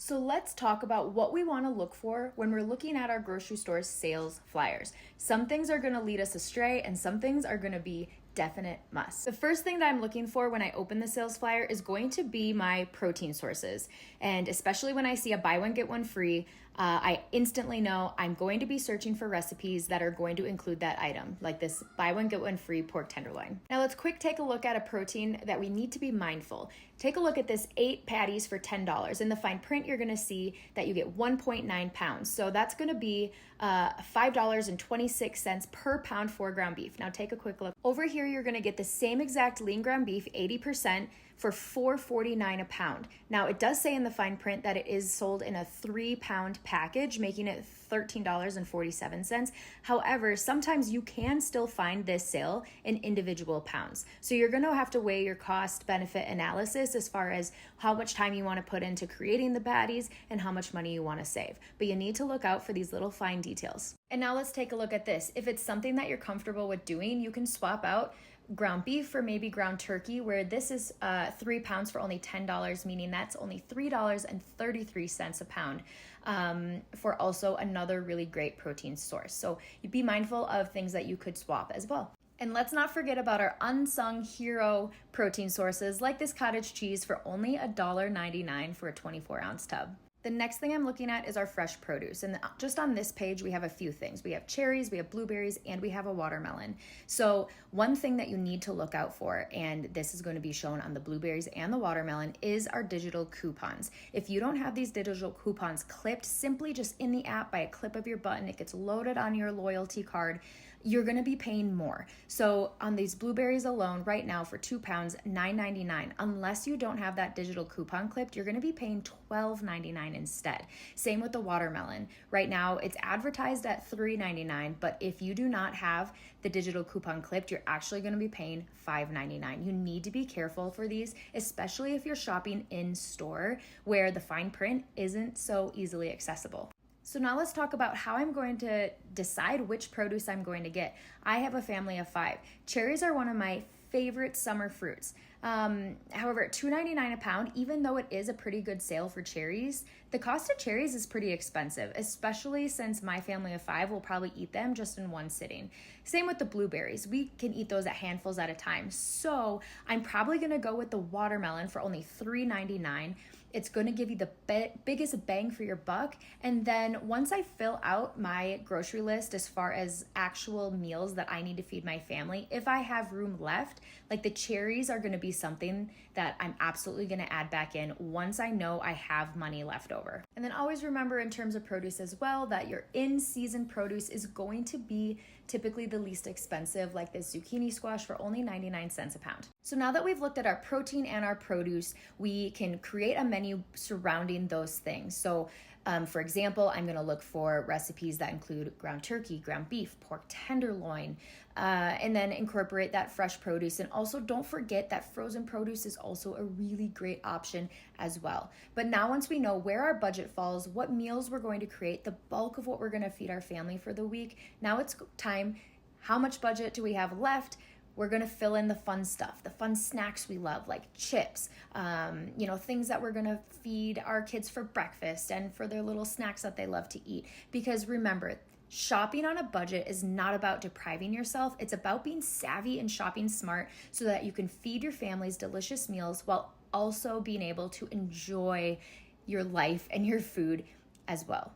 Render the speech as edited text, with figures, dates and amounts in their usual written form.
So let's talk about what we want to look for when we're looking at our grocery store's sales flyers. Some things are going to lead us astray and some things are going to be definite must. The first thing that I'm looking for when I open the sales flyer is going to be my protein sources. And especially when I see a buy one, get one free, I instantly know I'm going to be searching for recipes that are going to include that item, like this buy one, get one free pork tenderloin. Now let's take a look at a protein that we need to be mindful. Take a look at this 8 patties for $10. In the fine print, you're gonna see that you get 1.9 pounds. So that's gonna be $5.26 per pound for ground beef. Now take a quick look. Over here, you're gonna get the same exact lean ground beef, 80%, for $4.49 a pound. Now it does say in the fine print that it is sold in a 3-pound package, making it $13.47. However, sometimes you can still find this sale in individual pounds. So you're gonna have to weigh your cost benefit analysis as far as how much time you wanna put into creating the patties and how much money you wanna save. But you need to look out for these little fine details. And now let's take a look at this. If it's something that you're comfortable with doing, you can swap out ground beef for maybe ground turkey, where this is 3 pounds for only $10, meaning that's only $3.33 a pound, for also another really great protein source. So you'd be mindful of things that you could swap as well. And let's not forget about our unsung hero protein sources, like this cottage cheese for only $1.99 for a 24-ounce tub. The next thing I'm looking at is our fresh produce. And just on this page, we have a few things. We have cherries, we have blueberries, and we have a watermelon. So one thing that you need to look out for, and this is going to be shown on the blueberries and the watermelon, is our digital coupons. If you don't have these digital coupons clipped, simply just in the app by a clip of your button, it gets loaded on your loyalty card, you're gonna be paying more. So on these blueberries alone, right now for 2 pounds, $9.99. Unless you don't have that digital coupon clipped, you're gonna be paying $12.99 instead. Same with the watermelon. Right now, it's advertised at $3.99, but if you do not have the digital coupon clipped, you're actually gonna be paying $5.99. You need to be careful for these, especially if you're shopping in store where the fine print isn't so easily accessible. So now let's talk about how I'm going to decide which produce I'm going to get. I have a family of 5. Cherries are one of my favorite summer fruits. However, at $2.99 a pound, even though it is a pretty good sale for cherries, the cost of cherries is pretty expensive, especially since my family of 5 will probably eat them just in one sitting. Same with the blueberries. We can eat those at handfuls at a time. So I'm probably gonna go with the watermelon for only $3.99. It's going to give you the biggest bang for your buck. And then once I fill out my grocery list as far as actual meals that I need to feed my family, if I have room left, like the cherries are going to be something that I'm absolutely going to add back in once I know I have money left over. And then always remember, in terms of produce as well, that your in-season produce is going to be typically the least expensive, like this zucchini squash for only 99 cents a pound. So now that we've looked at our protein and our produce, we can create a menu surrounding those things. So for example, I'm going to look for recipes that include ground turkey, ground beef, pork tenderloin, and then incorporate that fresh produce. And also don't forget that frozen produce is also a really great option as well. But now once we know where our budget falls, what meals we're going to create, the bulk of what we're going to feed our family for the week, now it's time, how much budget do we have left? We're gonna fill in the fun stuff, the fun snacks we love, like chips, things that we're gonna feed our kids for breakfast and for their little snacks that they love to eat. Because remember, shopping on a budget is not about depriving yourself. It's about being savvy and shopping smart so that you can feed your families delicious meals while also being able to enjoy your life and your food as well.